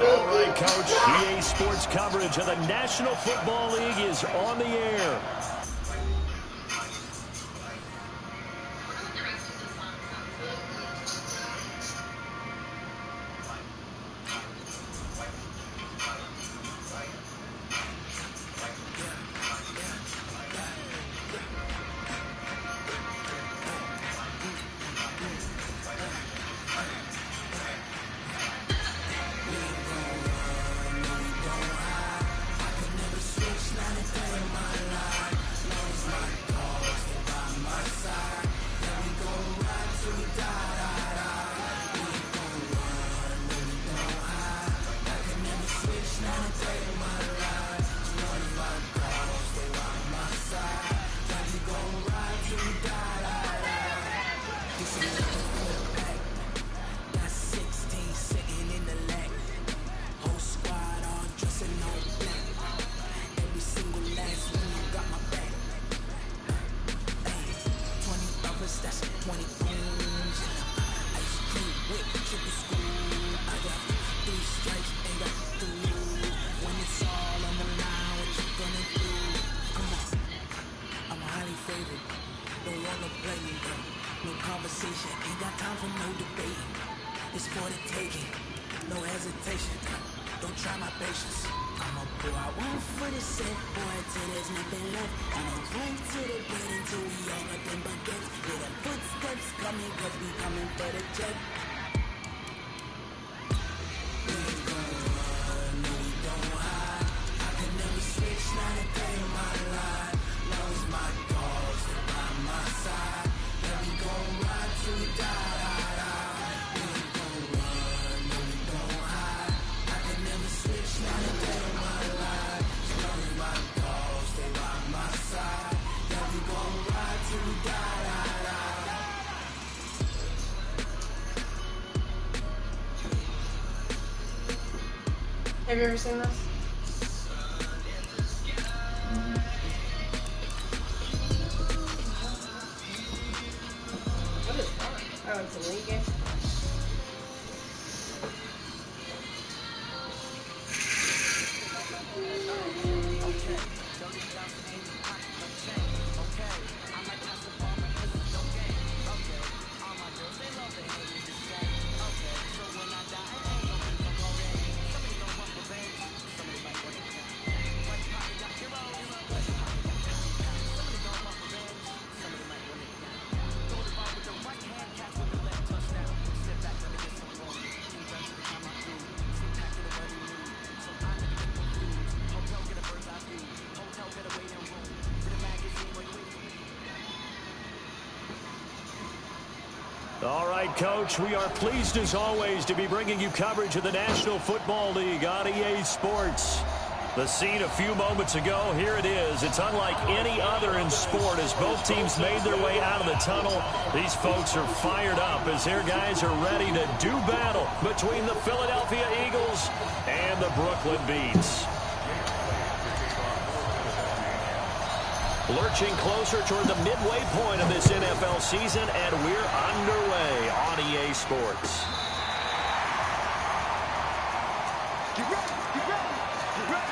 All right, Coach. EA Sports coverage of the National Football League is on the air. Have you ever seen this? What is that? Oh, it's a league game? All right, Coach, we are pleased as always to be bringing you coverage of the National Football League on EA Sports. The scene a few moments ago, here it is. It's unlike any other in sport as both teams made their way out of the tunnel. These folks are fired up as their guys are ready to do battle between the Philadelphia Eagles and the Brooklyn Beats. Lurching closer toward the midway point of this NFL season, and we're underway on EA Sports. Get ready, get ready, get ready.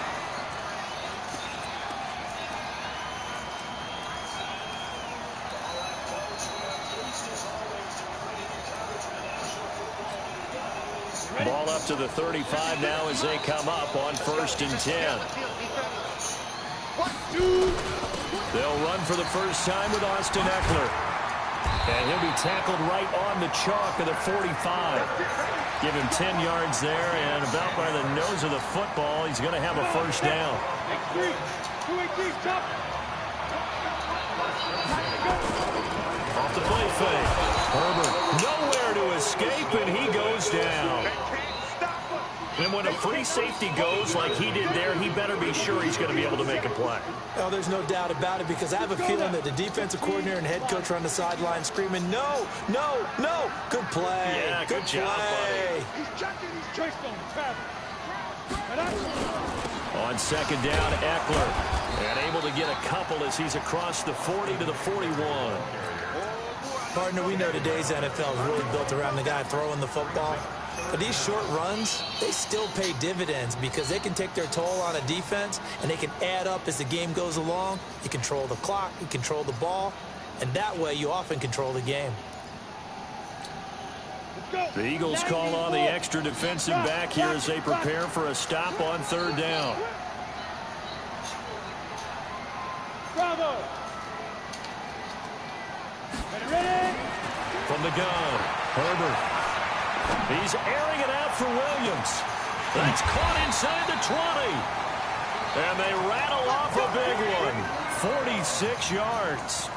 Ball up to the 35 now as they come up on 1st and 10. They'll run for the first time with Austin Eckler. And he'll be tackled right on the chalk of the 45. Give him 10 yards there, and about by the nose of the football, he's going to have a first down. Off the play fake. Herbert nowhere to escape, and he goes down. And when a free safety goes like he did there, he better be sure he's going to be able to make a play. Oh, there's no doubt about it, because I have a feeling that the defensive coordinator and head coach are on the sideline screaming, no, no, no. Good play. Yeah, good job, buddy. He's checking his trace on On second down, Eckler. And able to get a couple as he's across the 40 to the 41. Partner, we know today's NFL is really built around the guy throwing the football. But these short runs, they still pay dividends because they can take their toll on a defense, and they can add up as the game goes along. You control the clock, you control the ball, and that way you often control the game. The Eagles call on the extra defensive back here as they prepare for a stop on third down. Bravo. Ready? From the gun, Herbert. He's airing it out for Williams. That's caught inside the 20. And they rattle off a big one. 46 yards.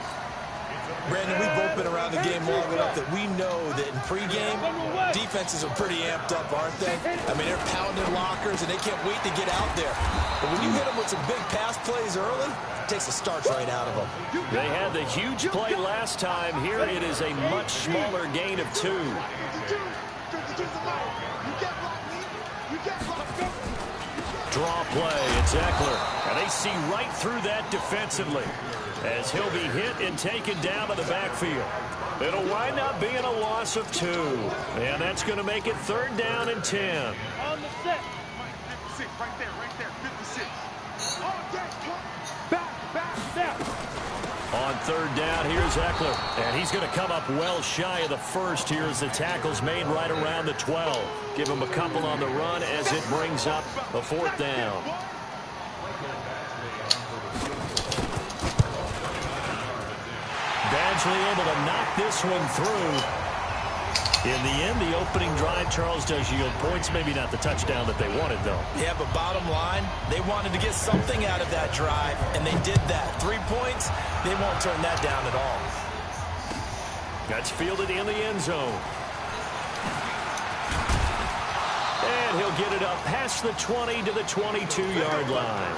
Brandon, we've both been around the game long enough that we know that in pregame, defenses are pretty amped up, aren't they? I mean, they're pounding lockers, and they can't wait to get out there. But when you hit them with some big pass plays early, it takes the starch right out of them. They had the huge play last time. Here it is a much smaller gain of 2. Draw play, it's Eckler. And they see right through that defensively as he'll be hit and taken down to the backfield. It'll wind up being a loss of 2. And that's going to make it third down and 10. On the set. 56, right there, 56. Back. On third down, here's Eckler. And he's going to come up well shy of the first here as the tackle's made right around the 12. Give him a couple on the run as it brings up a fourth down. Badgley able to knock this one through. In the end, the opening drive, Charles, does yield points. Maybe not the touchdown that they wanted, though. Yeah, but bottom line, they wanted to get something out of that drive, and they did that. 3 points, they won't turn that down at all. That's fielded in the end zone. And he'll get it up past the 20 to the 22-yard line.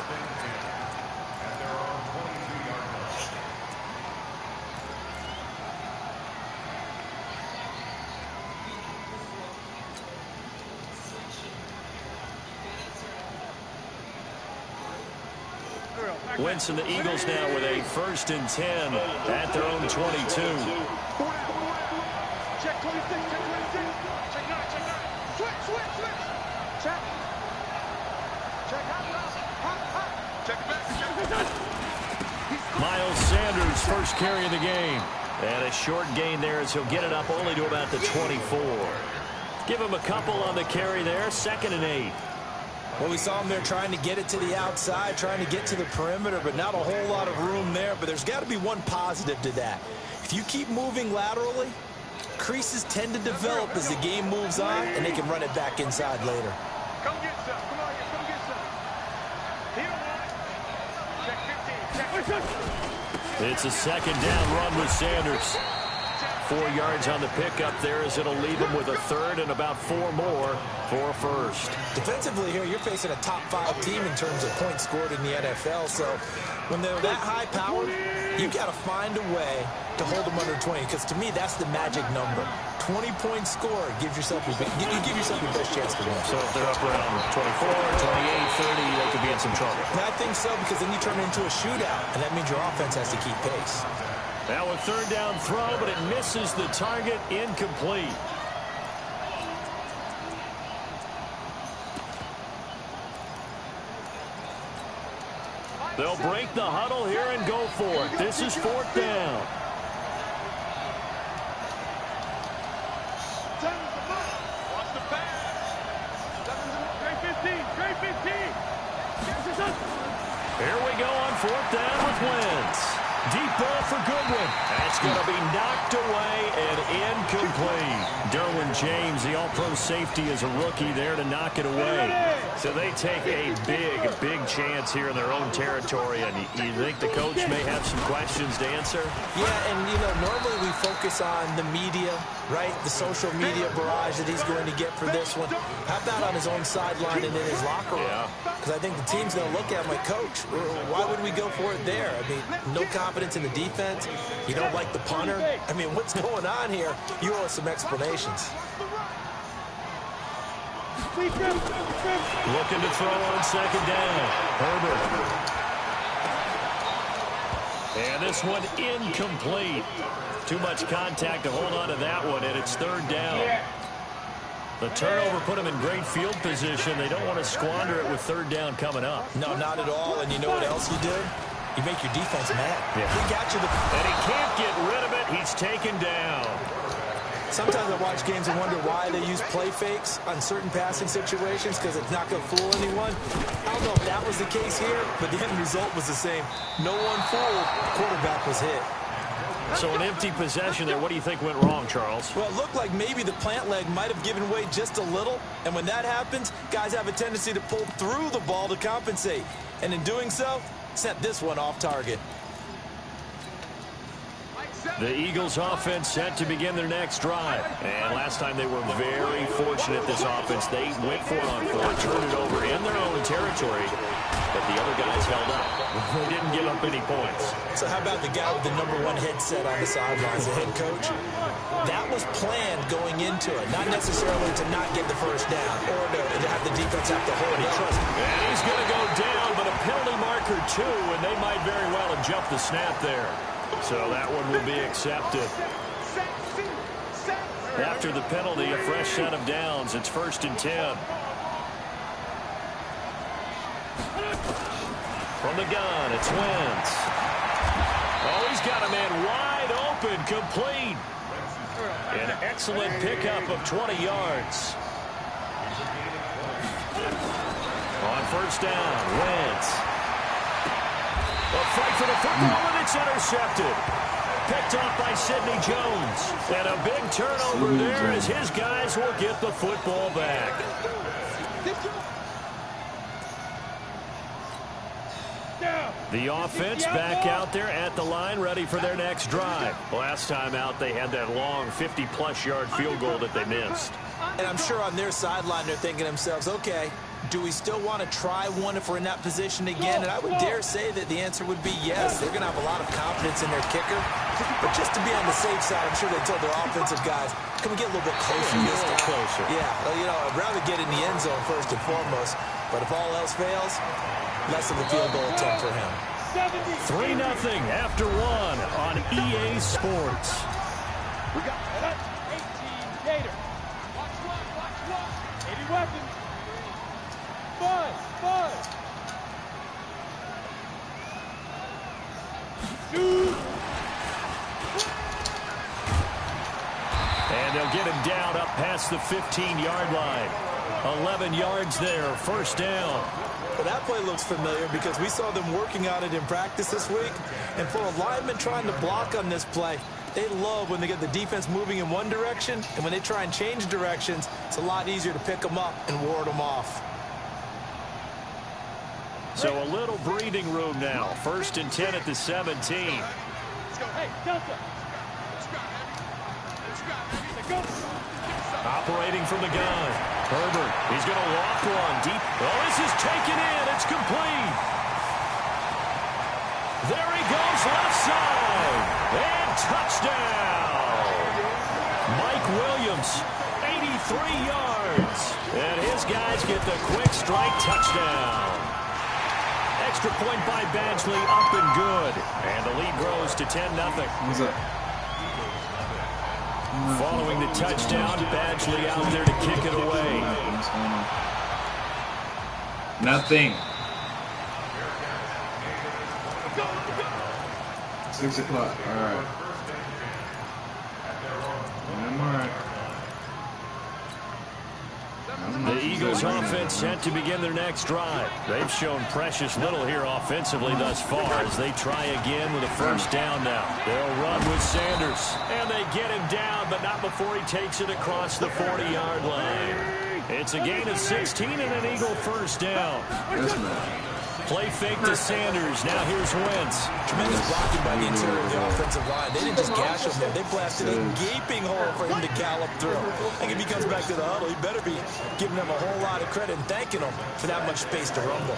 Wentz and the Eagles now with a 1st and 10 at their own 22. Check 26, check 9. Switch. Check. Miles Sanders first carry of the game. And a short gain there as he'll get it up only to about the 24. Give him a couple on the carry there. 2nd and 8. Well, we saw him there trying to get it to the outside, trying to get to the perimeter, but not a whole lot of room there. But there's got to be one positive to that. If you keep moving laterally, creases tend to develop as the game moves on, and they can run it back inside later. Come get some. Come on, come get some. Check 15. Check 15. It's a 2nd down run with Sanders. 4 yards on the pickup there as it'll leave him with a 3rd and about 4 more for a 1st. Defensively here, you're facing a top 5 team in terms of points scored in the NFL. So when they're that high powered, you got to find a way to hold them under 20. Because to me, that's the magic number. 20 points scored gives yourself your best chance to win. So if they're up around 24, 28, 30, they could be in some trouble. And I think so, because then you turn it into a shootout, and that means your offense has to keep pace. Now a 3rd down throw, but it misses the target, incomplete. They'll break the huddle here and go for it. This is 4th down. Watch the pass. Great 15. Here we go on 4th down with Wentz. Deep ball for Goodwin. That's going to be knocked away and incomplete. Derwin James, the all-pro safety, is a rookie there to knock it away. So they take a big chance here in their own territory. And you think the coach may have some questions to answer? Yeah, and, you know, normally we focus on the media, right? The social media barrage that he's going to get for this one. How about on his own sideline and in his locker room? Because I think the team's going to look at him like, Coach, why would we go for it there? I mean, no confidence in the defense. You don't like the punter. I mean, what's going on here? You owe us some explanations. Looking to throw on second down. Herbert. And this one incomplete. Too much contact to hold on to that one, and it's third down. The turnover put them in great field position. They don't want to squander it with third down coming up. No, not at all. And you know what else you do? You make your defense mad. Yeah. He got you. And he can't get rid of it. He's taken down. Sometimes I watch games and wonder why they use play fakes on certain passing situations because it's not going to fool anyone. I don't know if that was the case here, but the end result was the same. No one fooled. The quarterback was hit. So an empty possession there. What do you think went wrong, Charles? Well, it looked like maybe the plant leg might have given way just a little. And when that happens, guys have a tendency to pull through the ball to compensate. And in doing so, sent this one off target. The Eagles offense set to begin their next drive. And last time they were very fortunate, this offense. They went 4-on-4, turned it over in their own territory, but the other guys held up. They didn't give up any points. So how about the guy with the #1 headset on the sidelines, the head coach? That was planned going into it, not necessarily to not get the first down or to have the defense have to hold it. And he's going to go down, but a penalty marker too, and they might very well have jumped the snap there. So that one will be accepted. After the penalty, a fresh set of downs. It's 1st and 10. From the gun, it's Wentz. Oh, he's got a man wide open, complete. An excellent pickup of 20 yards. On 1st down, Wentz. A fight for the football, and it's intercepted. Picked off by Sidney Jones. And a big turnover there as his guys will get the football back. The offense back out there at the line, ready for their next drive. Last time out, they had that long 50-plus yard field goal that they missed. And I'm sure on their sideline, they're thinking to themselves, okay, do we still want to try one if we're in that position again? And I would dare say that the answer would be yes. They're going to have a lot of confidence in their kicker. But just to be on the safe side, I'm sure they told their offensive guys, can we get a little bit closer this time? Closer. Yeah, well, you know, I'd rather get in the end zone first and foremost. But if all else fails, less of a field goal attempt for him. 3-0 after 1 on EA Sports. We got 18 Gator. Watch 80 weapons. Buzz. And they'll get him down up past the 15-yard line. 11 yards there, 1st down. Well, that play looks familiar because we saw them working on it in practice this week. And for a lineman trying to block on this play, they love when they get the defense moving in one direction. And when they try and change directions, it's a lot easier to pick them up and ward them off. So a little breathing room now. 1st and 10 at the 17. Let's go. Hey, Delta. Operating from the gun. Herbert, he's going to walk one deep. Oh, this is taken in. It's complete. There he goes, left side. And touchdown. Mike Williams, 83 yards. And his guys get the quick strike touchdown. Extra point by Badgley, up and good. And the lead grows to 10-0. What's up? Following the touchdown, Badgley out there to kick it away. What's going on? Nothing. 6 o'clock. All right. I'm all right. The Eagles offense set to begin their next drive. They've shown precious little here offensively thus far as they try again with a first down now. They'll run with Sanders, and they get him down, but not before he takes it across the 40-yard line. It's a gain of 16 and an Eagle first down. Yes, man. Play fake to Sanders. Now here's Wentz. Tremendous blocking by the interior of the offensive line. They didn't just gash him there. They blasted a gaping hole for him to gallop through. I think if he comes back to the huddle, he better be giving them a whole lot of credit and thanking them for that much space to rumble.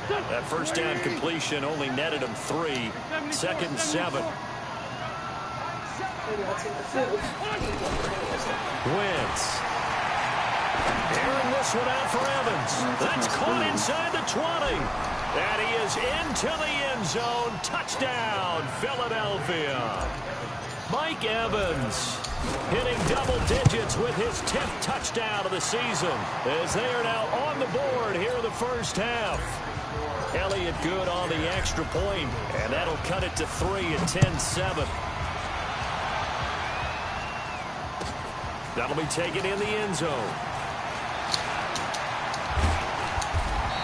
That first down completion only netted him 3. 2nd and 7. Wentz. Airing this one out for Evans. That's caught inside the 20. And he is into the end zone. Touchdown, Philadelphia. Mike Evans hitting double digits with his 10th touchdown of the season as they are now on the board here in the first half. Algood on the extra point, and that'll cut it to 3 at 10-7. That'll be taken in the end zone.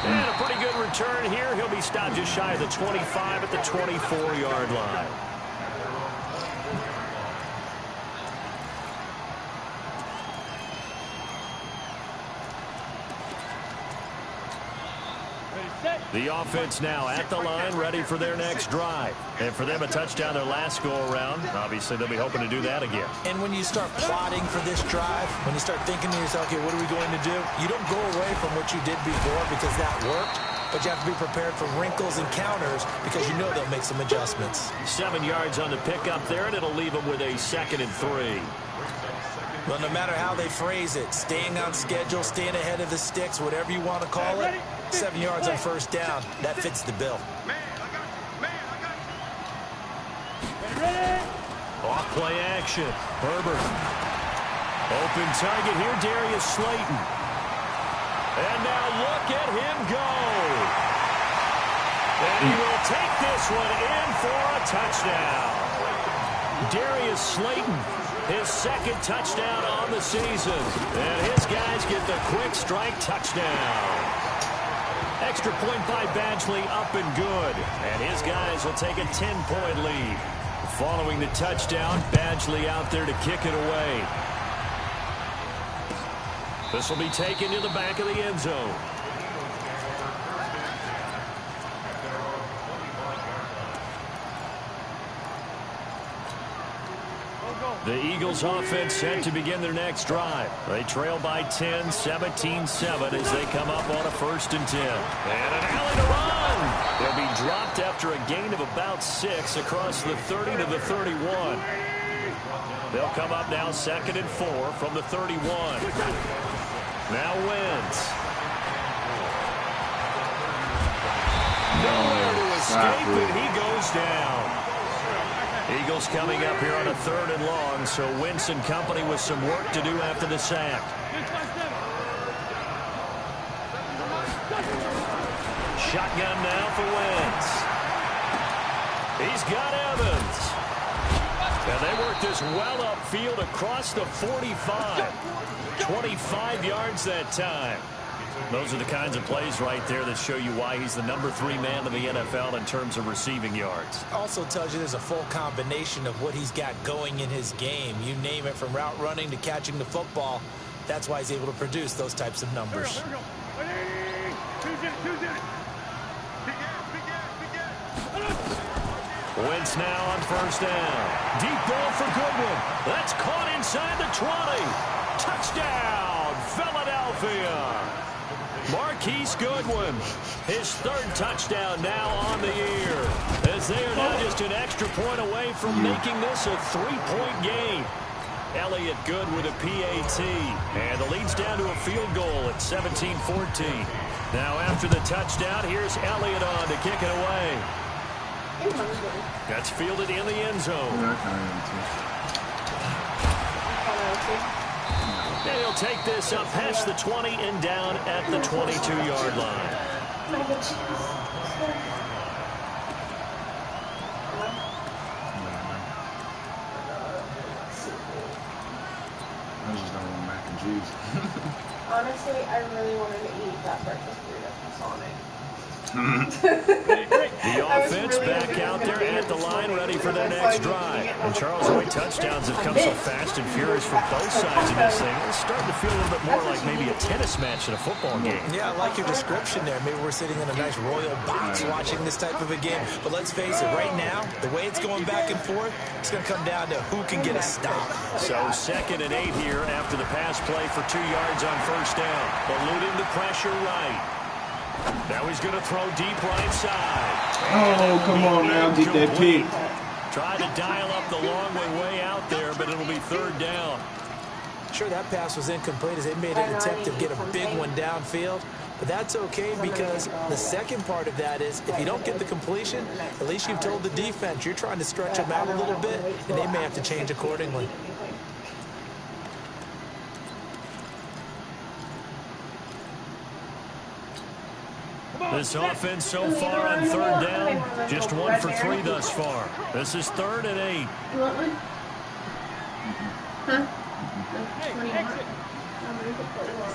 And a pretty good return here. He'll be stopped just shy of the 25 at the 24-yard line. The offense now at the line, ready for their next drive. And for them, a touchdown their last go-around. Obviously, they'll be hoping to do that again. And when you start plotting for this drive, when you start thinking to yourself, okay, what are we going to do? You don't go away from what you did before because that worked, but you have to be prepared for wrinkles and counters because you know they'll make some adjustments. 7 yards on the pickup there, and it'll leave them with a 2nd and 3. Well, no matter how they phrase it, staying on schedule, staying ahead of the sticks, whatever you want to call it, 7 yards on first down, that fits the bill. Off play action. Herbert. Open target here, Darius Slayton. And now look at him go. And he will take this one in for a touchdown. Darius Slayton, his 2nd touchdown on the season. And his guys get the quick strike touchdown. Extra point by Badgley up and good. And his guys will take a 10-point lead. Following the touchdown, Badgley out there to kick it away. This will be taken to the back of the end zone. The Eagles offense set to begin their next drive. They trail by 10, 17-7 as they come up on a 1st and 10. And an alley to run. They'll be dropped after a gain of about 6 across the 30 to the 31. They'll come up now 2nd and 4 from the 31. Now Wentz. Nowhere to escape, and he goes down. Eagles coming up here on a 3rd and long, so Wentz and company with some work to do after the sack. Shotgun now for Wentz. He's got Evans. And they work this well upfield across the 45. 25 yards that time. Those are the kinds of plays right there that show you why he's the number 3 man in the NFL in terms of receiving yards. Also tells you there's a full combination of what he's got going in his game. You name it, from route running to catching the football. That's why he's able to produce those types of numbers. Wentz now on first down. Deep ball for Goodwin. That's caught inside the 20. Touchdown, Philadelphia. Marquise Goodwin, his 3rd touchdown now on the year, as they are now just an extra point away from making this a 3-point game. Algood with a PAT, and the lead's down to a field goal at 17-14. Now after the touchdown, here's Elliott on to kick it away. That's fielded in the end zone. And he'll take this up past the 20 and down at the 22-yard line. I just don't want mac and cheese. Honestly, I really wanted to eat that breakfast burrito from Sonic. The offense back out there at the line, ready for their next drive. And Charles White touchdowns have come so fast and furious for both sides of this thing. It's starting to feel a little bit more like maybe a tennis match than a football game. Yeah, I like your description there. Maybe we're sitting in a nice royal box watching this type of a game. But let's face it, right now, the way it's going back and forth, it's going to come down to who can get a stop. So 2nd and 8 here after the pass play for 2 yards on first down. Eluding the pressure right. Now he's going to throw deep right side. Oh, come on now, get that pick. Try to dial up the long way out there, but it'll be 3rd down. Sure, that pass was incomplete as they made an attempt to get a big one downfield. But that's okay because the second part of that is if you don't get the completion, at least you've told the defense you're trying to stretch them out a little bit, and they may have to change accordingly. This offense so far on 3rd down, just 1 for 3 thus far. This is 3rd and 8. You want one? Huh? What do you want? I'm going to put it on.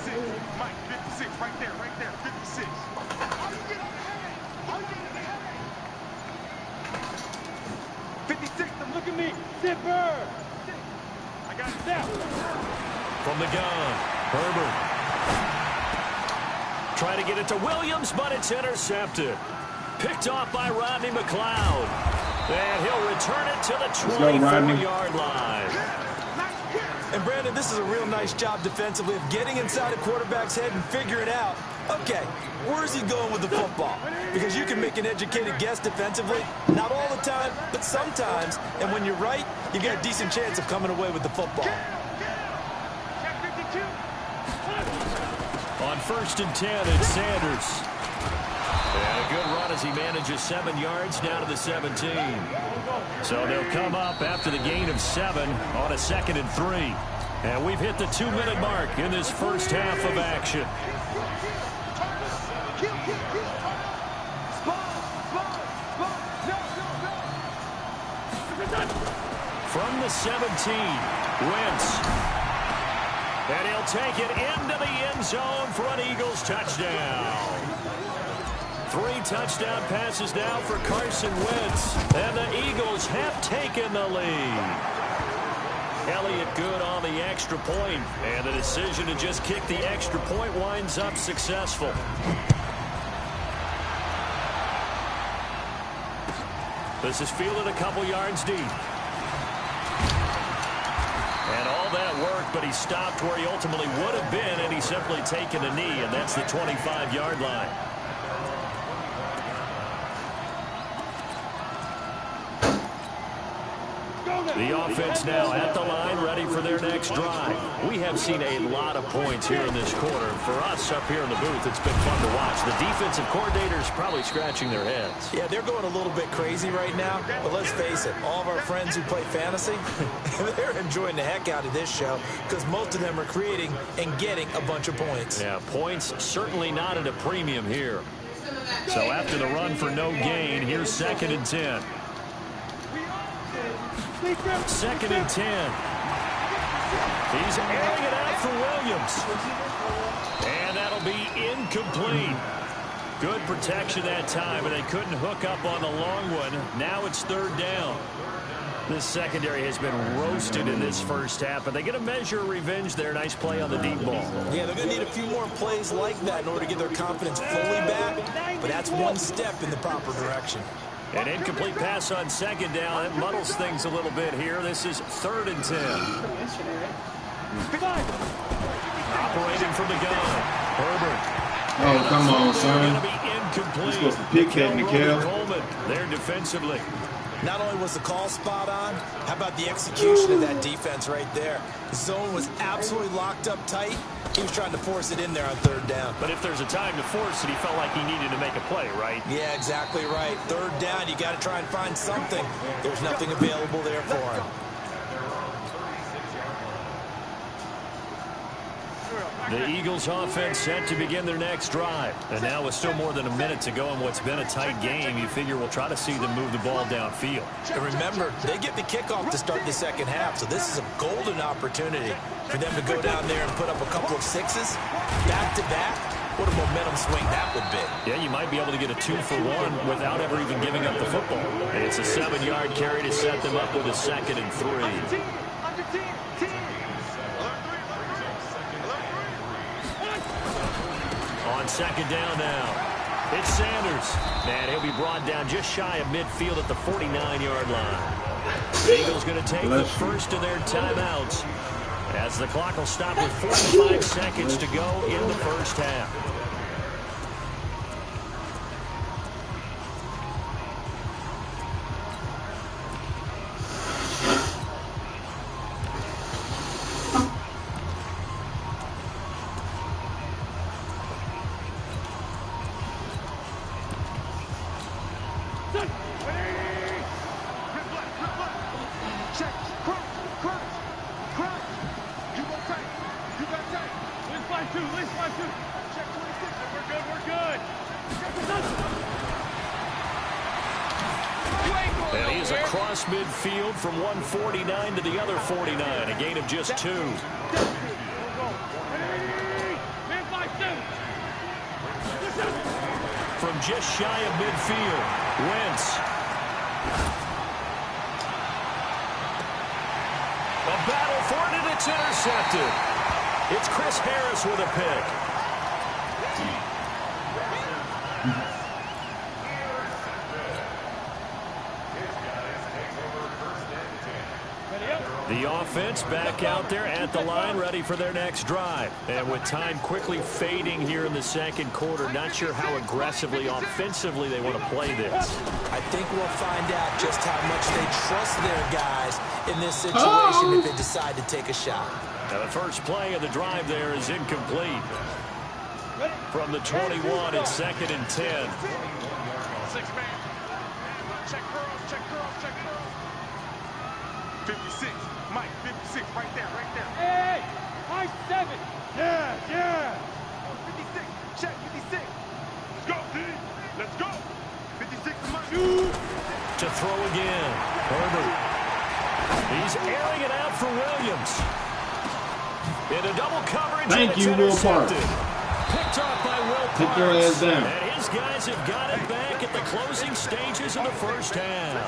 Mike, 56, right there, 56. How you get on the head? How you get on the head? 56, look at me. Zipper. I got it now. From the gun, Herbert. Try to get it to Williams, but it's intercepted. Picked off by Rodney McLeod. And he'll return it to the 24-yard line. And Brandon, this is a real nice job defensively of getting inside a quarterback's head and figuring out, okay, where's he going with the football? Because you can make an educated guess defensively, not all the time, but sometimes. And when you're right, you got a decent chance of coming away with the football. On 1st and 10, it's Sanders. And a good run as he manages 7 yards down to the 17. So they'll come up after the gain of 7 on a 2nd and 3. And we've hit the 2-minute mark in this first half of action. From the 17, Wentz. And he'll take it into the end zone for an Eagles touchdown. 3 touchdown passes now for Carson Wentz. And the Eagles have taken the lead. Elliott good on the extra point. And the decision to just kick the extra point winds up successful. This is fielded a couple yards deep. And all that worked, but he stopped where he ultimately would have been, and he's simply taken a knee, and that's the 25-yard line. The offense now at the line, ready for their next drive. We have seen a lot of points here in this quarter. For us up here in the booth, it's been fun to watch. The defensive coordinators probably scratching their heads. Yeah, they're going a little bit crazy right now, but let's face it, all of our friends who play fantasy, they're enjoying the heck out of this show because most of them are creating and getting a bunch of points. Yeah, points certainly not at a premium here. So after the run for no gain, here's 2nd and 10. 2nd and 10. He's airing it out for Williams. And that'll be incomplete. Good protection that time, and they couldn't hook up on the long one. Now it's 3rd down. This secondary has been roasted in this first half, but they get a measure of revenge there. Nice play on the deep ball. Yeah, they're going to need a few more plays like that in order to get their confidence fully back, but that's one step in the proper direction. An incomplete pass on 2nd down. It muddles things a little bit here. This is 3rd and 10. Operating from the gun. Herbert. Oh, come on, son. Going to be incomplete. You're supposed to pick that, Nickel. Coleman there defensively. Not only was the call spot on, how about the execution of that defense right there? The zone was absolutely locked up tight. He was trying to force it in there on 3rd down. But if there's a time to force it, he felt like he needed to make a play, right? Yeah, exactly right. 3rd down, you got to try and find something. There's nothing available there for him. The Eagles offense set to begin their next drive. And now with still more than a minute to go in what's been a tight game, you figure we'll try to see them move the ball downfield. And remember, they get the kickoff to start the second half, so this is a golden opportunity for them to go down there and put up a couple of sixes back-to-back. What a momentum swing that would be. Yeah, you might be able to get a 2-for-1 without ever even giving up the football. And it's a 7-yard carry to set them up with a 2nd and 3. On 2nd down now, it's Sanders. And he'll be brought down just shy of midfield at the 49-yard line. The Eagles going to take the first of their timeouts as the clock will stop with 45 seconds to go in the first half. And he is across midfield from 149 to the other 49, a gain of just 2. From just shy of midfield, Wentz. A battle for it, and it's intercepted. It's Chris Harris with a pick. The offense back out there at the line, ready for their next drive. And with time quickly fading here in the second quarter, not sure how aggressively, offensively they want to play this. I think we'll find out just how much they trust their guys in this situation if they decide to take a shot. Now the first play of the drive there is incomplete. From the 21, it's 2nd and 10. 6-man. Check girls, check girls, check girls. 56. Mike, 56, right there, right there. Hey, Mike 7. Yeah. 56, check 56. Let's go, D. Let's go. 56 to Mike. To throw again. Herbert. He's airing it out for Williams. In a double coverage. Thank you, Will Parks. Picked off by Will Parks. Take your ass down. And his guys have got it back at the closing stages of the first half.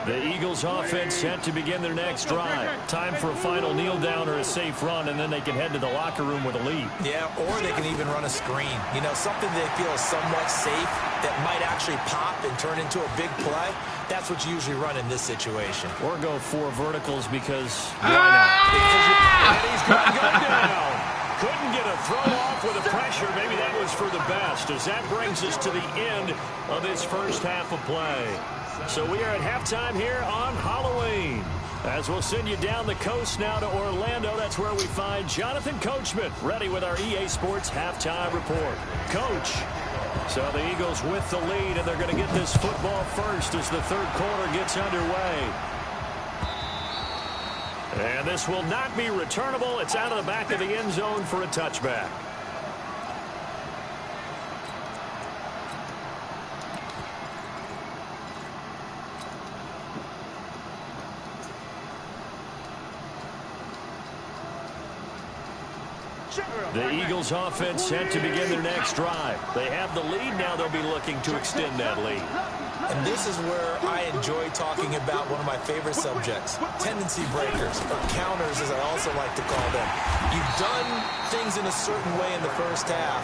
The Eagles offense set to begin their next drive. Time for a final kneel down or a safe run, and then they can head to the locker room with a lead. Yeah, or they can even run a screen. You know, something they feel is somewhat safe that might actually pop and turn into a big play. That's what you usually run in this situation. Or go 4 verticals because why not? And he's going to go down. Couldn't get a throw off with the pressure. Maybe that was for the best, as that brings us to the end of this first half of play. So we are at halftime here on Halloween. As we'll send you down the coast now to Orlando, that's where we find Jonathan Coachman ready with our EA Sports halftime report. Coach, so the Eagles with the lead, and they're going to get this football first as the third quarter gets underway. And this will not be returnable. It's out of the back of the end zone for a touchback. The Eagles offense set to begin their next drive. They have the lead now. They'll be looking to extend that lead. And this is where I enjoy talking about one of my favorite subjects, tendency breakers, or counters as I also like to call them. You've done things in a certain way in the first half,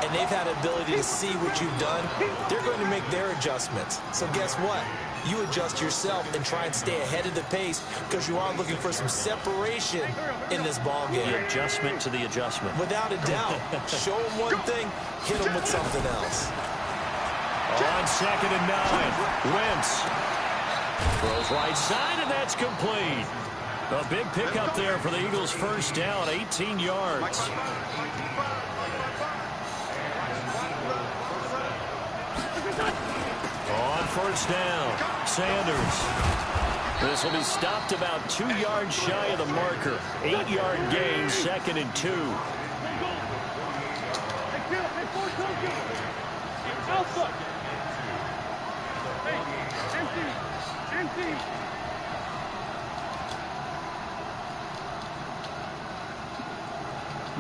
and they've had ability to see what you've done. They're going to make their adjustments. So guess what? You adjust yourself and try and stay ahead of the pace because you are looking for some separation in this ball game. The adjustment to the adjustment. Without a doubt. Show them one thing, hit them with something else. On 2nd and 9, Wentz throws right side, and that's complete. A big pickup there for the Eagles' first down, 18 yards. On first down. Sanders. This will be stopped about 2 yards shy of the marker. 8-yard gain, 2nd and 2.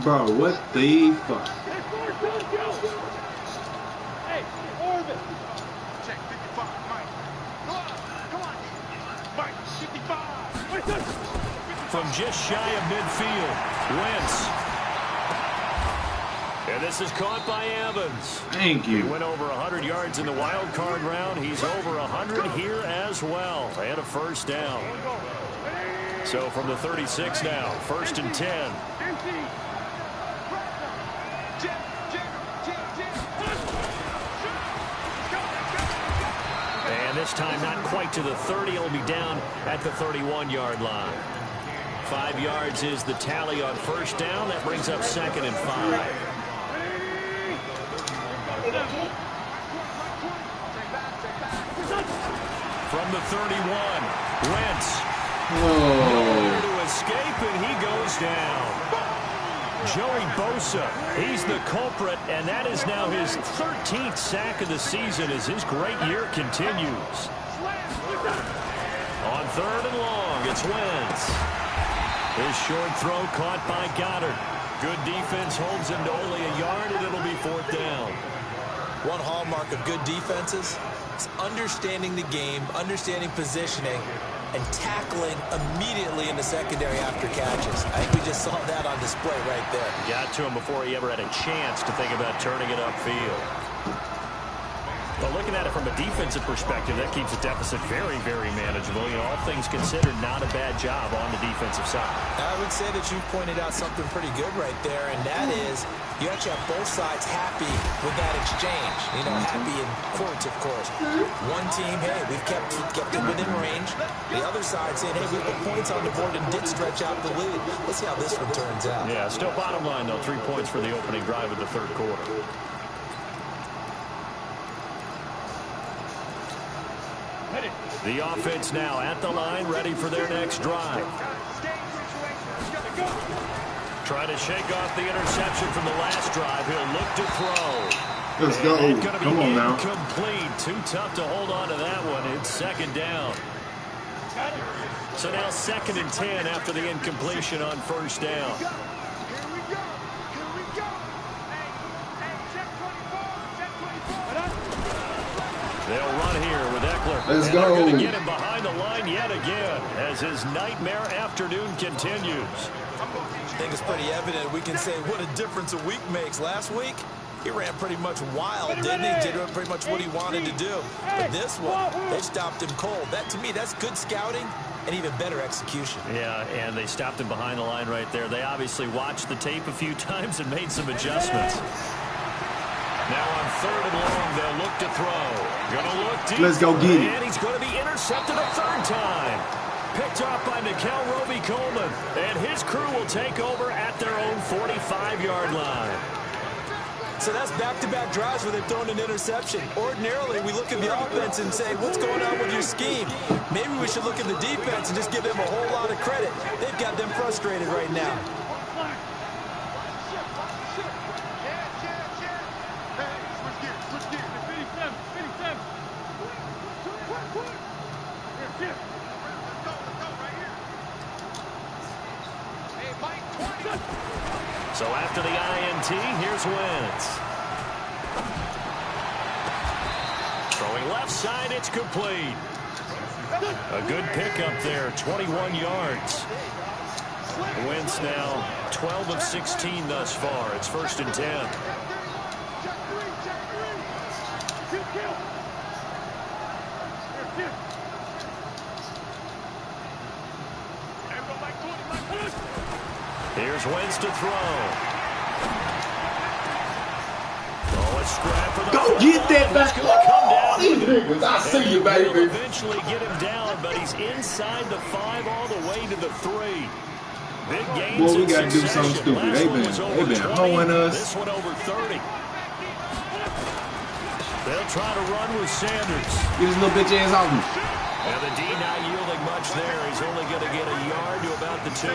Bro, what the fuck? Hey, Orbit. Check 55, Mike. Come on. Mike, 55. From just shy of midfield, Wentz. And this is caught by Evans. Thank He you. went over 100 yards in the wild card round. He's over 100 here as well. And a first down. So from the 36 now, 1st and 10. And this time not quite to the 30. It'll be down at the 31-yard line. 5 yards is the tally on first down. That brings up 2nd and 5. From the 31, Wentz. Nowhere to escape, and he goes down. Joey Bosa, he's the culprit, and that is now his 13th sack of the season as his great year continues. On 3rd and long, it's Wentz. His short throw caught by Goddard. Good defense holds him to only a yard, and it'll be 4th down. One hallmark of good defenses is understanding the game, understanding positioning, and tackling immediately in the secondary after catches. I think we just saw that on display right there. Got to him before he ever had a chance to think about turning it upfield. But looking at it from a defensive perspective, that keeps the deficit very, very manageable. You know, all things considered, not a bad job on the defensive side. I would say that you pointed out something pretty good right there, and that is you actually have both sides happy with that exchange. You know, happy in quotes, of course. One team, hey, we've kept it within range. The other side saying, hey, we put points on the board and did stretch out the lead. Let's see how this one turns out. Yeah, still bottom line, though, 3 points for the opening drive of the 3rd quarter. The offense now at the line, ready for their next drive. Trying to shake off the interception from the last drive. He'll look to throw. Let's go. Come on now. Incomplete. Too tough to hold on to that one. It's 2nd down. So now 2nd and 10 after the incompletion on 1st down. They'll run here with Eckler. Let's go. They're going to get him behind the line yet again as his nightmare afternoon continues. I think it's pretty evident. We can say what a difference a week makes. Last week, he ran pretty much wild, didn't he? Did pretty much what he wanted to do. But this one, they stopped him cold. That, to me, that's good scouting and even better execution. Yeah, and they stopped him behind the line right there. They obviously watched the tape a few times and made some adjustments. Now on 3rd and long, they'll look to throw. Gonna look deep. Let's go get it. And he's going to be intercepted a 3rd time. Picked off by Nikel Roby-Coleman. And his crew will take over at their own 45-yard line. So that's back-to-back drives where they've thrown an interception. Ordinarily, we look at the offense and say, what's going on with your scheme? Maybe we should look at the defense and just give them a whole lot of credit. They've got them frustrated right now. So after the INT, here's Wentz. Throwing left side, it's complete. A good pickup there, 21 yards. Wentz now 12 of 16 thus far. It's 1st and 10. Here's Wentz to throw. Oh, a scrap for the Go get that back. I see you, baby. He'll eventually get him down, but he's inside the 5 all the way to the 3. Big gains. Well, we in got to do succession. something stupid. Last They've one was over been 20. hoeing us. This one over 30. They'll try to run with Sanders. Get his little bitch ass off me. And the D not yielding much there. He's only going to get a yard to about the 2.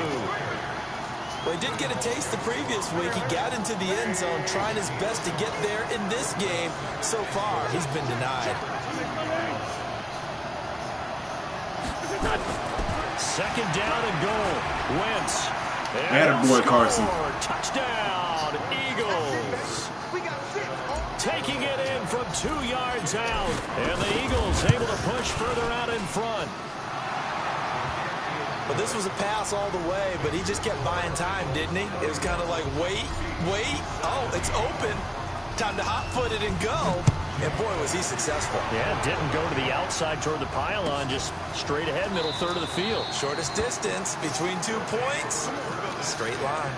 Well, he did get a taste the previous week. He got into the end zone trying his best to get there in this game. So far, he's been denied. Second down and goal. Wentz. Attaboy, Carson. Touchdown, Eagles. Taking it in from 2 yards out. And the Eagles able to push further out in front. But this was a pass all the way, but he just kept buying time, didn't he? It was kind of like, wait. Oh, it's open. Time to hot-foot it and go. And, boy, was he successful. Yeah, didn't go to the outside toward the pylon, just straight ahead, middle third of the field. Shortest distance between 2 points. Straight line.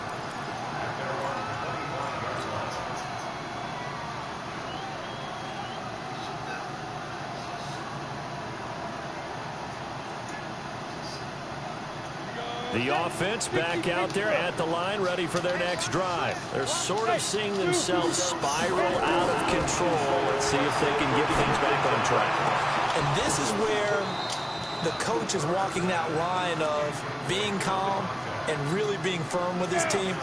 The offense back out there at the line, ready for their next drive. They're sort of seeing themselves spiral out of control. Let's see if they can get things back on track. And this is where the coach is walking that line of being calm and really being firm with his team.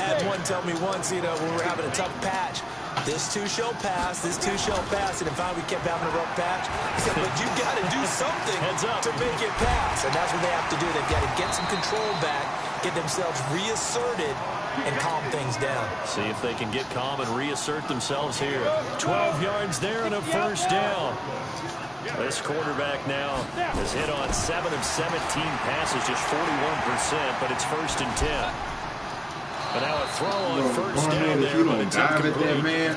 I had one tell me once, when we were having a tough patch, this too shall pass, this too shall pass, and in fact we kept having a rough patch. He said, but you got to do something to make it pass, and that's what they have to do. They've got to get some control back, get themselves reasserted, and calm things down. See if they can get calm and reassert themselves here. 12 yards there and a first down. This quarterback now has hit on 7 of 17 passes, just 41%, but it's 1st and 10. But now a throw on first down there, but it's incomplete.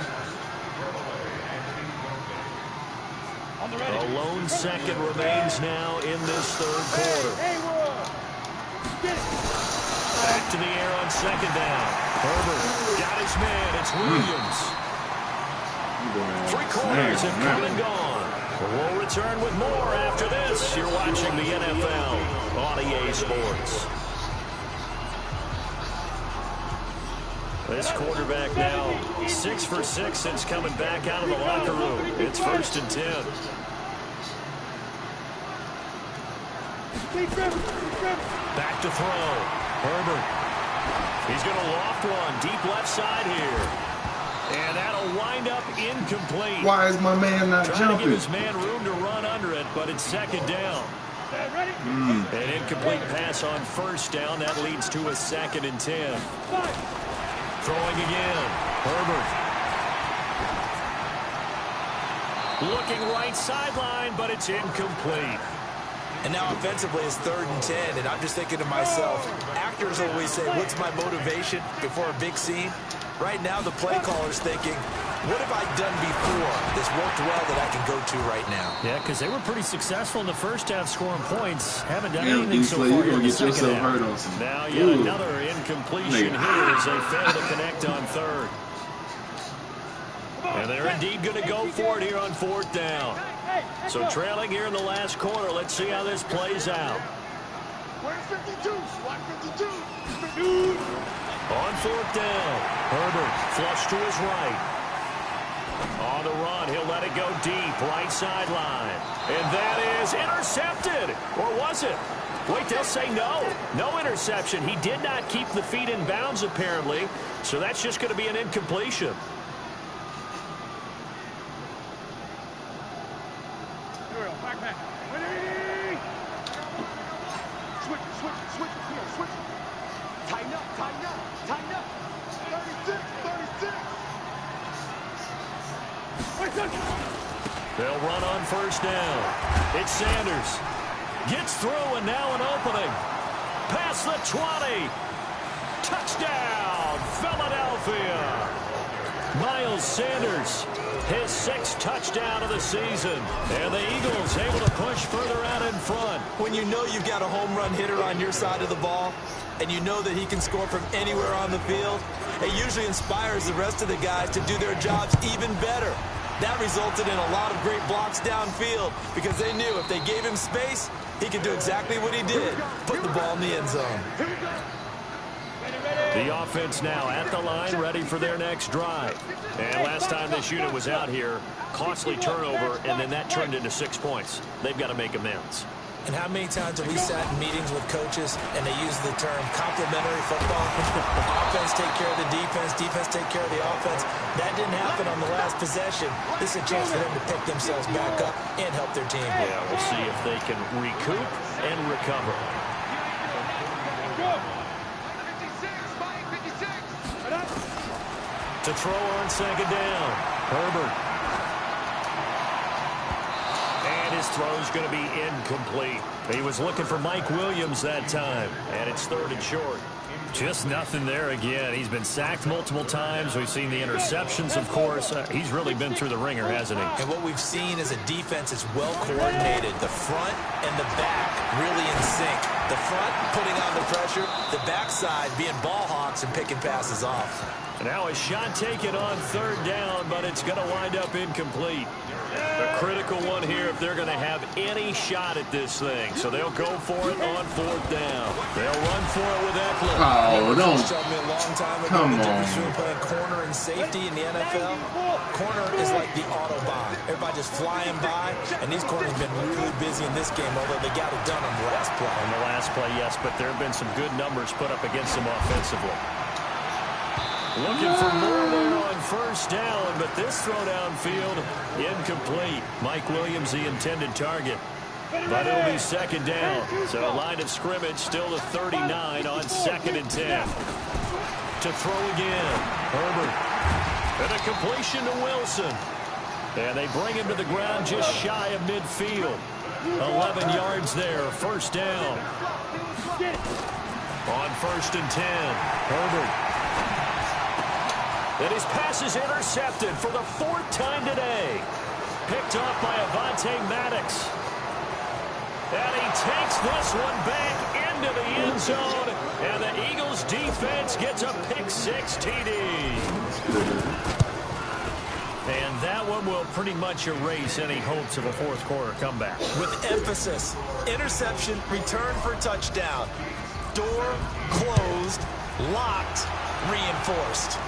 A lone second remains now in this third quarter. Back to the air on second down. Herbert got his man. It's Williams. 3 quarters have come and gone. We'll return with more after this. You're watching the NFL on EA Sports. This quarterback now 6 for 6 since coming back out of the locker room. It's 1st and 10. Back to throw. Herbert. He's going to loft one deep left side here. And that'll wind up incomplete. Why is my man not Trying jumping? to give his man room to run under it, but it's second down. An incomplete pass on first down. That leads to a 2nd and 10. Throwing again. Herbert. Looking right sideline, but it's incomplete. And now offensively it's 3rd and 10, and I'm just thinking to myself, actors always say, what's my motivation before a big scene? Right now the play caller's thinking, what have I done before that's worked well that I can go to right now? Yeah, because they were pretty successful in the first half scoring points. Haven't done anything so far in the second half. Now yet another incompletion here as they fail to connect on third. And they're indeed going to go for it here on 4th down. So trailing here in the last quarter. Let's see how this plays out. Where's 52? Swat 52. On 4th down, Herbert flush to his right. On the run, he'll let it go deep, right sideline. And that is intercepted. Or was it? Wait, they'll say no. No interception. He did not keep the feet in bounds, apparently. So that's just going to be an incompletion. Switch. Tighten up. 36. They'll run on first down. It's Sanders. Gets through and now an opening. Past the 20. Touchdown, Philadelphia. Miles Sanders, his 6th touchdown of the season. And the Eagles able to push further out in front. When you know you've got a home run hitter on your side of the ball, and you know that he can score from anywhere on the field, it usually inspires the rest of the guys to do their jobs even better. That resulted in a lot of great blocks downfield because they knew if they gave him space, he could do exactly what he did, put the ball in the end zone. The offense now at the line, ready for their next drive. And last last time this unit was out here. Costly turnover, and then that turned into 6 points. They've got to make amends. And how many times have we sat in meetings with coaches and they use the term complementary football? Offense take care of the defense, defense take care of the offense. That didn't happen on the last possession. This is a chance for them to pick themselves back up and help their team. Yeah, we'll see if they can recoup and recover. To throw on second down, Herbert. And his throw's going to be incomplete. He was looking for Mike Williams that time, and it's 3rd and short. Just nothing there again. He's been sacked multiple times. We've seen the interceptions, of course. He's really been through the ringer, hasn't he? And what we've seen is a defense that's well coordinated. The front and the back really in sync. The front putting on the pressure, the backside being ball hawks and picking passes off. Now a shot taken on 3rd down, but it's going to wind up incomplete. A critical one here if they're going to have any shot at this thing. So they'll go for it on 4th down. They'll run for it with Eckler. Oh, don't. Come the on. difference between playing corner and safety in the NFL. Corner is like the Autobahn. Everybody just flying by, and these corners have been really busy in this game, although they got it done on the last play. On the last play, yes, but there have been some good numbers put up against them offensively. Looking for more there on 1st down, but this throw downfield, incomplete. Mike Williams, the intended target. But it'll be 2nd down. So line of scrimmage still to 39 on 2nd and 10. To throw again, Herbert. And a completion to Wilson. And they bring him to the ground just shy of midfield. 11 yards there, 1st down. On 1st and 10, Herbert. And his pass is intercepted for the 4th time today. Picked off by Avonte Maddox. And he takes this one back into the end zone. And the Eagles defense gets a pick-6 TD. And that one will pretty much erase any hopes of a 4th quarter comeback. With emphasis, interception, return for a touchdown. Door closed, locked, reinforced.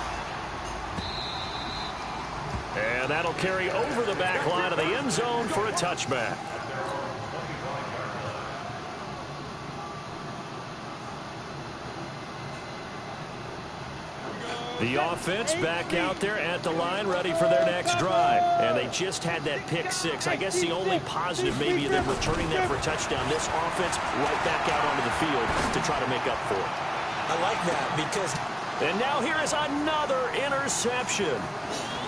And that'll carry over the back line of the end zone for a touchback. The offense back out there at the line, ready for their next drive. And they just had that pick-6. I guess the only positive maybe than returning that for a touchdown. This offense right back out onto the field to try to make up for it. I like that because... And now here is another interception.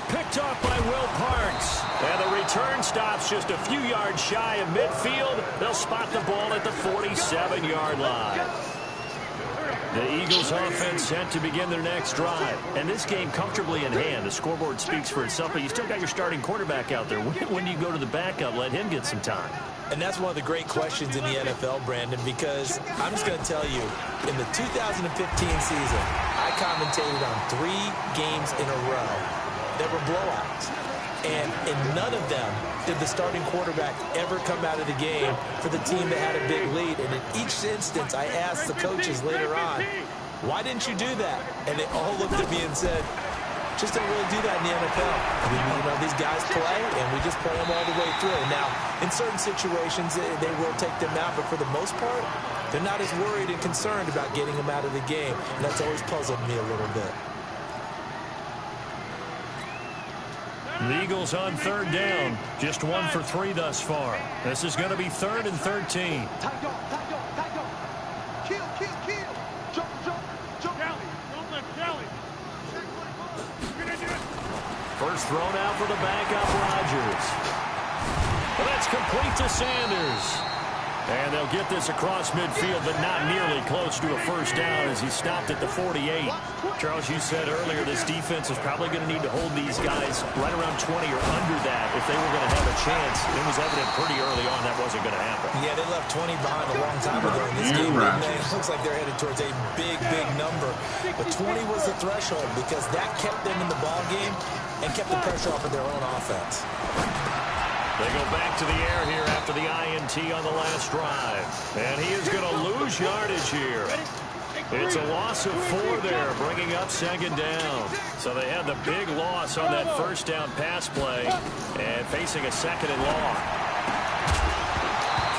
Picked off by Will Parks. And the return stops just a few yards shy of midfield. They'll spot the ball at the 47-yard line. The Eagles offense set to begin their next drive. And this game comfortably in hand. The scoreboard speaks for itself, but you still got your starting quarterback out there. When do you go to the backup, let him get some time? And that's one of the great questions in the NFL, Brandon, because I'm just going to tell you, in the 2015 season, I commentated on 3 games in a row that were blowouts. And in none of them did the starting quarterback ever come out of the game for the team that had a big lead. And in each instance, I asked the coaches later on, why didn't you do that? And they all looked at me and said, just don't really do that in the NFL. I mean, you know, these guys play, and we just play them all the way through. Now, in certain situations, they will take them out, but for the most part, they're not as worried and concerned about getting them out of the game. And that's always puzzled me a little bit. The Eagles on 3rd down. Just 1 for 3 thus far. This is going to be 3rd and 13. Kill. Jump. Don't let Kelly. First thrown out for the backup, Rodgers. Well, that's complete to Sanders. And they'll get this across midfield, but not nearly close to a first down as he stopped at the 48. Charles, you said earlier this defense is probably going to need to hold these guys right around 20 or under that if they were going to have a chance. It was evident pretty early on that wasn't going to happen. Yeah, they left 20 behind a long time ago in this game, didn't they? It looks like they're headed towards a big number. But 20 was the threshold because that kept them in the ball game and kept the pressure off of their own offense. They go back to the air here after the INT on the last drive. And he is going to lose yardage here. It's a loss of 4 there, bringing up second down. So they had the big loss on that first down pass play and facing a second and long.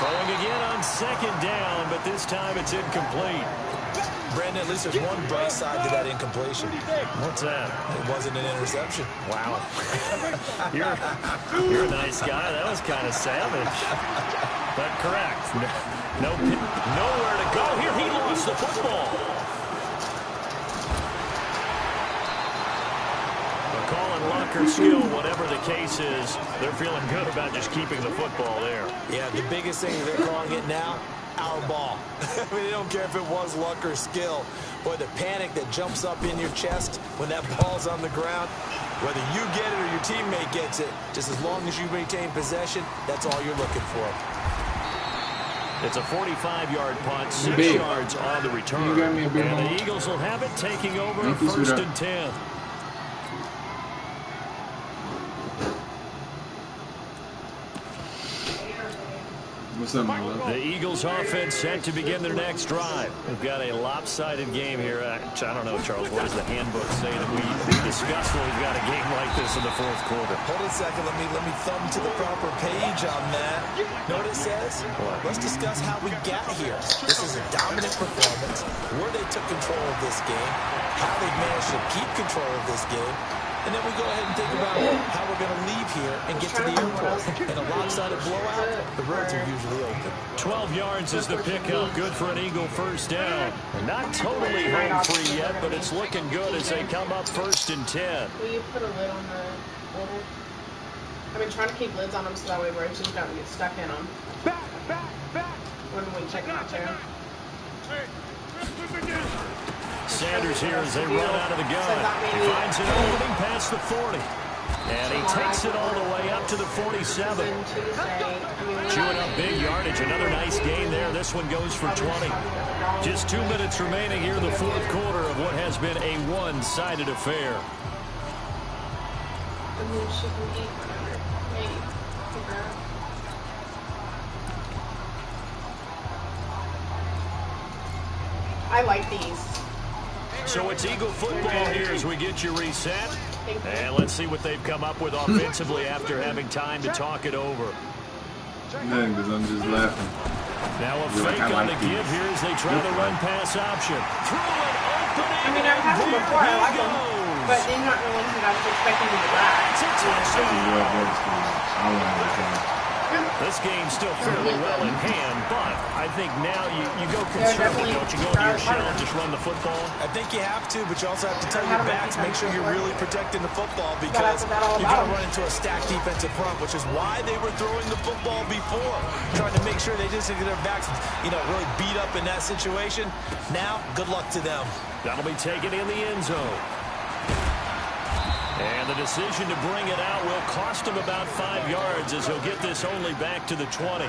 Throwing again on second down, but this time it's incomplete. Brandon, at least there's one bright side to that incompletion. What's that? It wasn't an interception. Wow. You're a nice guy. That was kind of savage. But correct. Nowhere to go here. He lost the football. They're calling luck or skill, whatever the case is. They're feeling good about just keeping the football there. Yeah, the biggest thing they're calling it now, our ball. I mean, they don't care if it was luck or skill. Boy, the panic that jumps up in your chest when that ball's on the ground, whether you get it or your teammate gets it, just as long as you maintain possession, that's all you're looking for. It's a 45-yard punt, 6 yards on the return. And the Eagles will have it, taking over first and 10. What's up, my love? The Eagles offense set to begin their next drive. We've got a lopsided game here. I don't know, Charles, what does the handbook say that we discuss when we've got a game like this in the fourth quarter? Hold on a second. Let me thumb to the proper page on that. Know what it says? Let's discuss how we got here. This is a dominant performance, where they took control of this game, how they managed to keep control of this game, and then we go ahead and think about how we're going to leave here and get to the airport. In a lopsided blowout, the roads are usually open. 12 yards is the pickup. Good for an Eagle first down. Not totally home free yet, but it's looking good as they come up first and 10. Will you put a lid on the order? I've been trying to keep lids on them so that way roaches don't get stuck in them. Back. When we check them out there. Sanders here as they run out of the gun. He finds an opening past the 40. And he takes it all the way up to the 47. Chewing up big yardage. Another nice gain there. This one goes for 20. Just 2 minutes remaining here in the fourth quarter of what has been a one-sided affair. I like these. So it's Eagle football here as we get you reset. And let's see what they've come up with offensively after having time to talk it over. Nothing, because I'm just laughing. Now a fake on the give here as they try the run pass option. Through an opening. I mean, I've had them before. I like them. But they're not the ones that I was expecting to back. This game's still fairly well in hand, but I think now you go conservative, don't you? Go into your shell and just run the football. I think you have to, but you also have to tell your backs, make sure you're really protecting the football because you're going to run into a stacked defensive front, which is why they were throwing the football before, trying to make sure they just get their backs, really beat up in that situation. Now, good luck to them. That'll be taken in the end zone. And the decision to bring it out will cost him about 5 yards as he'll get this only back to the 20.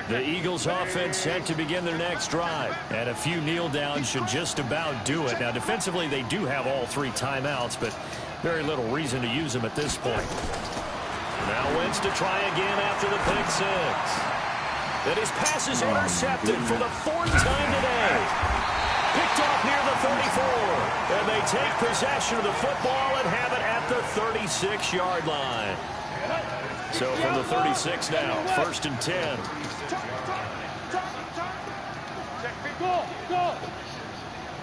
The Eagles offense set to begin their next drive. And a few kneel downs should just about do it. Now defensively they do have all 3 timeouts, but very little reason to use them at this point. Now Wentz to try again after the pick 6. Then his pass is intercepted for the 4th time today. Picked off near the 34. And they take possession of the football and have it at the 36-yard line. So from the 36 now, first and 10. Go.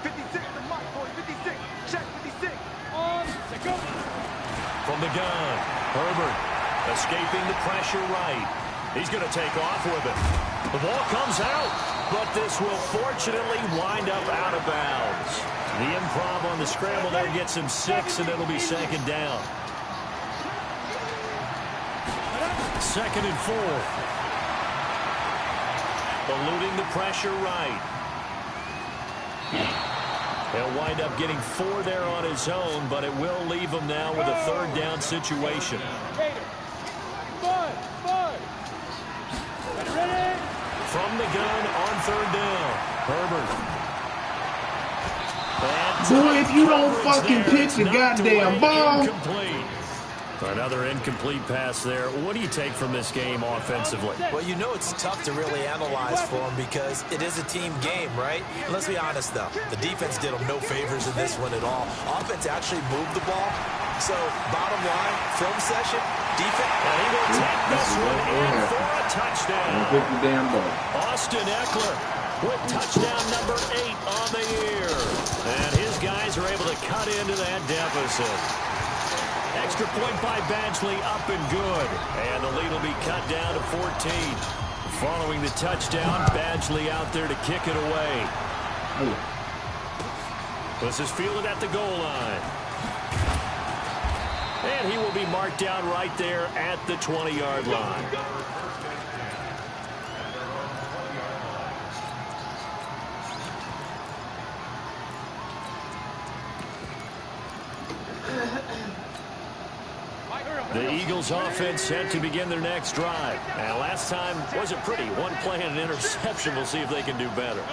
56, the mark, boy. 56. Check 56. From the gun, Herbert escaping the pressure right. He's going to take off with it. The ball comes out, but this will fortunately wind up out of bounds. The improv on the scramble there gets him 6, and it'll be second down. Second and 4. Eluding the pressure right. He'll wind up getting 4 there on his own, but it will leave him now with a 3rd down situation. From the gun on 3rd down, Herbert. Boy, if you don't fucking pitch the goddamn ball. Incomplete. Another incomplete pass there. What do you take from this game offensively? Well, you know it's tough to really analyze for them because it is a team game, right? And let's be honest, though. The defense did them no favors in this one at all. Offense actually moved the ball. So, bottom line, film session, defense. And he will take this one in for a touchdown. Pick the damn ball. Austin Eckler with touchdown number 8 on the year. And his guys are able to cut into that deficit. Extra point by Badgley, up and good. And the lead will be cut down to 14. Following the touchdown, Badgley out there to kick it away. This is fielded at the goal line. And he will be marked down right there at the 20-yard line. The Eagles offense set to begin their next drive. And last time wasn't pretty. One play and an interception. We'll see if they can do better.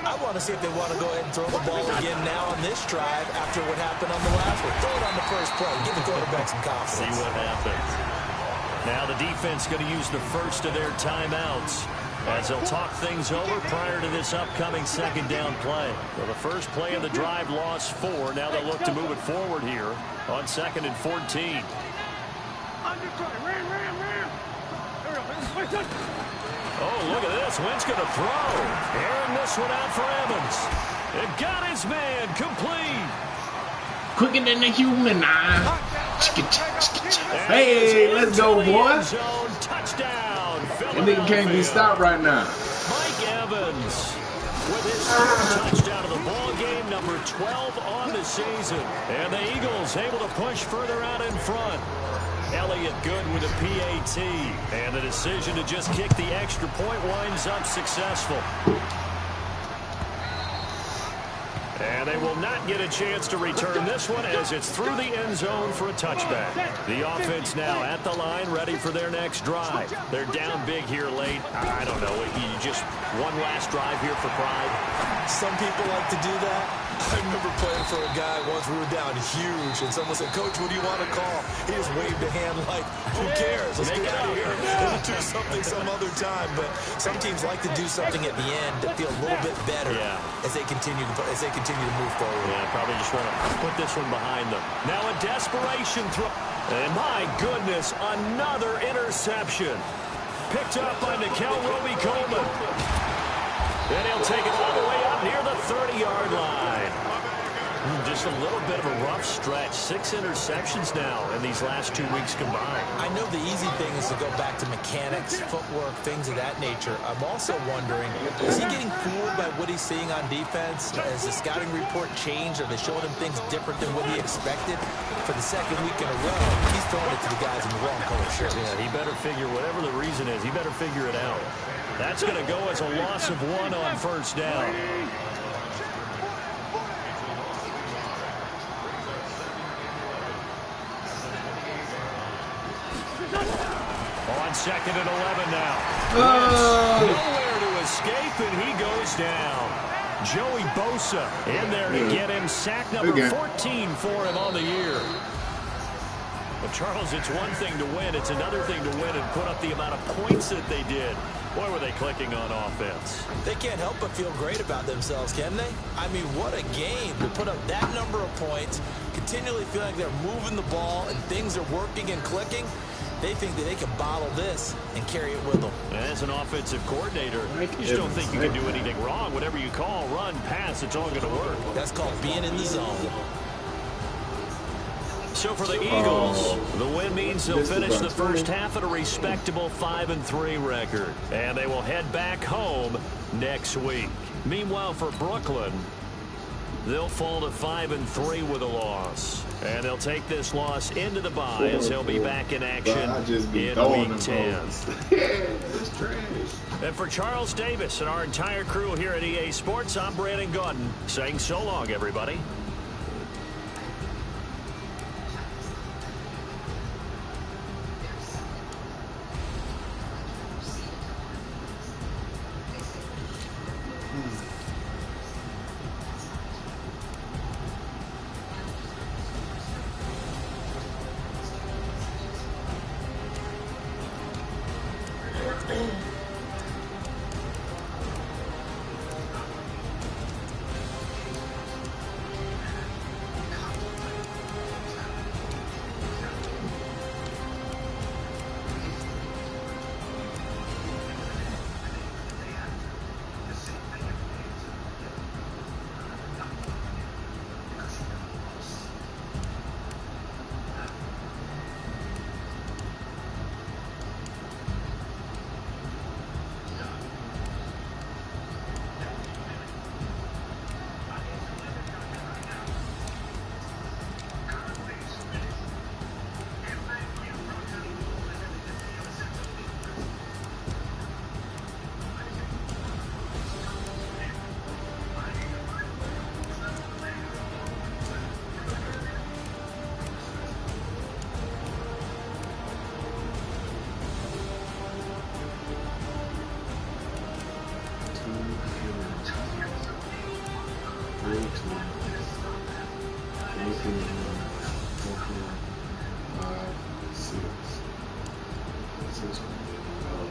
I want to see if they want to go ahead and throw the ball again now on this drive after what happened on the last one. Throw it on the first play. Give the quarterback some confidence. See what happens. Now the defense going to use the first of their timeouts as they'll talk things over prior to this upcoming second down play. So the first play of the drive lost 4. Now they'll look to move it forward here on 2nd and 14. Oh, look at this. Wentz going to throw. Airing this one out for Evans. It got his man complete. Quicker than the human eye. Hey, let's go, boy. Touchdown. And nigga can't be stopped right now. Mike Evans with his touchdown of the ball game, number 12 on the season. And the Eagles able to push further out in front. Elliott good with a PAT. And the decision to just kick the extra point winds up successful. And they will not get a chance to return this one as it's through the end zone for a touchback. The offense now at the line, ready for their next drive. They're down big here late. I don't know. You just one last drive here for pride. Some people like to do that. I remember playing for a guy once. We were down huge, and someone said, "Coach, what do you want to call?" He just waved a hand like, "Who cares? Let's get out of here. We'll do something some other time." But some teams like to do something at the end to feel a little bit better as they continue to move forward. Yeah, probably just want to put this one behind them. Now a desperation throw. And my goodness, another interception. Picked up by Nikel Roby-Coleman. And he'll take it all the way up near the 30-yard line. Just a little bit of a rough stretch. 6 interceptions now in these last 2 weeks combined. I know the easy thing is to go back to mechanics, footwork, things of that nature. I'm also wondering, is he getting fooled by what he's seeing on defense? Has the scouting report changed? Are they showing him things different than what he expected? For the second week in a row, he's throwing it to the guys in the wrong color shirts. Yeah, he better figure, whatever the reason is, he better figure it out. That's going to go as a loss of 1 on first down. On 2nd and 11 now. Nowhere to escape, and he goes down. Joey Bosa in there to get him. Sack number 14 for him on the year. Well, Charles, it's one thing to win. It's another thing to win and put up the amount of points that they did. Boy, were they clicking on offense. They can't help but feel great about themselves, can they? I mean, what a game to put up that number of points, continually feeling like they're moving the ball and things are working and clicking. They think that they can bottle this and carry it with them. And as an offensive coordinator, you just don't think you can do anything wrong. Whatever you call, run, pass, it's all going to work. That's called being in the zone. So for the Eagles, the win means they'll finish the first half at a respectable 5-3 record. And they will head back home next week. Meanwhile, for Brooklyn, they'll fall to 5-3 with a loss. And they'll take this loss into the bye as they'll be back in action in Week 10. And for Charles Davis and our entire crew here at EA Sports, I'm Brandon Gordon saying so long, everybody.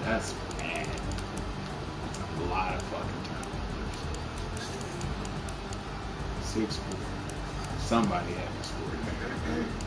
That's bad. A lot of fucking turnovers. 6-4. Somebody had to score that.